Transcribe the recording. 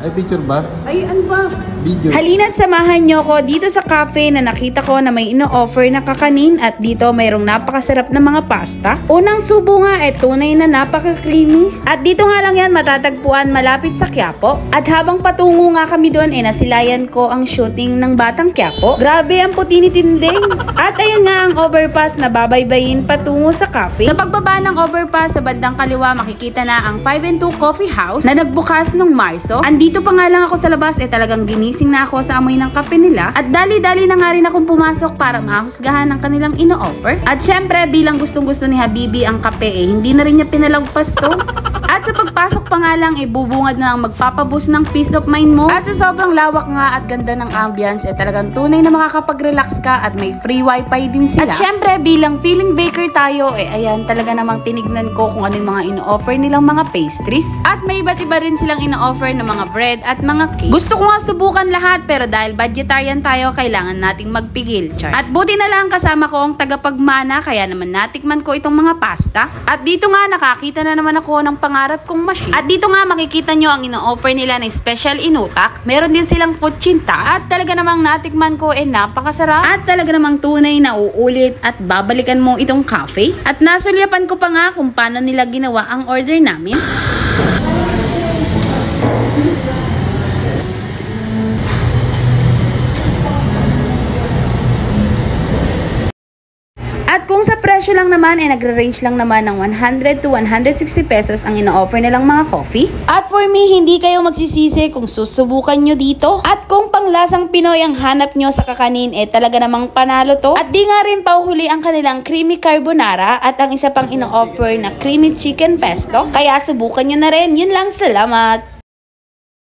Ay, picture ba? Ay, ano ba? Video. Halina't samahan nyo ko dito sa cafe na nakita ko na may ino-offer na kakanin at dito mayroong napakasarap na mga pasta. Unang subo nga tunay na napaka-creamy. At dito nga lang yan matatagpuan malapit sa Quiapo. At habang patungo nga kami doon nasilayan ko ang shooting ng Batang Quiapo. Grabe ang puti ni Tinding. At ayun nga ang overpass na babaybayin patungo sa cafe. Sa pagbaba ng overpass sa bandang kaliwa makikita na ang 5&2 Coffee House na nagbukas nung Marso. Andito pa nga lang ako sa labas talagang ginising na ako sa amoy ng kape nila. At dali-dali na nga rin akong pumasok para mahusgahan ang kanilang ino-offer. At syempre bilang gustong-gusto ni Habibi ang kape hindi na rin niya pinalagpas to. At sa pagpasok pa nga lang bubungad na ang magpapaboost ng peace of mind mo. At sa sobrang lawak nga at ganda ng ambience talagang tunay na makakapag-relax ka at may free wifi din sila. At syempre bilang feeling baker tayo ayan talaga namang tinignan ko kung ano yung mga ino-offer nilang mga pastries. At may iba't iba rin silang ino-offer na mga bread at mga cakes. Gusto ko nga subukan lahat pero dahil budgetarian tayo kailangan nating magpigil. Char. At buti na lang kasama ko ang tagapagmana kaya naman natikman ko itong mga pasta. At dito nga nakakita na naman ako ng pangarap kong machine. At dito nga makikita nyo ang ino-offer nila na special inutak. Meron din silang kutsinta at talaga namang natikman ko napakasarap. At talaga namang tunay na uulit at babalikan mo itong cafe. At nasulyapan ko pa nga kung paano nila ginawa ang order namin. At kung sa presyo lang naman nagre-range lang naman ng 100 to 160 pesos ang ino-offer nilang mga coffee. At for me, hindi kayo magsisisi kung susubukan nyo dito. At kung panglasang Pinoy ang hanap nyo sa kakanin talaga namang panalo to. At di nga rin pauhuli ang kanilang creamy carbonara at ang isa pang ino-offer na creamy chicken pesto. Kaya subukan nyo na rin. Yun lang, salamat!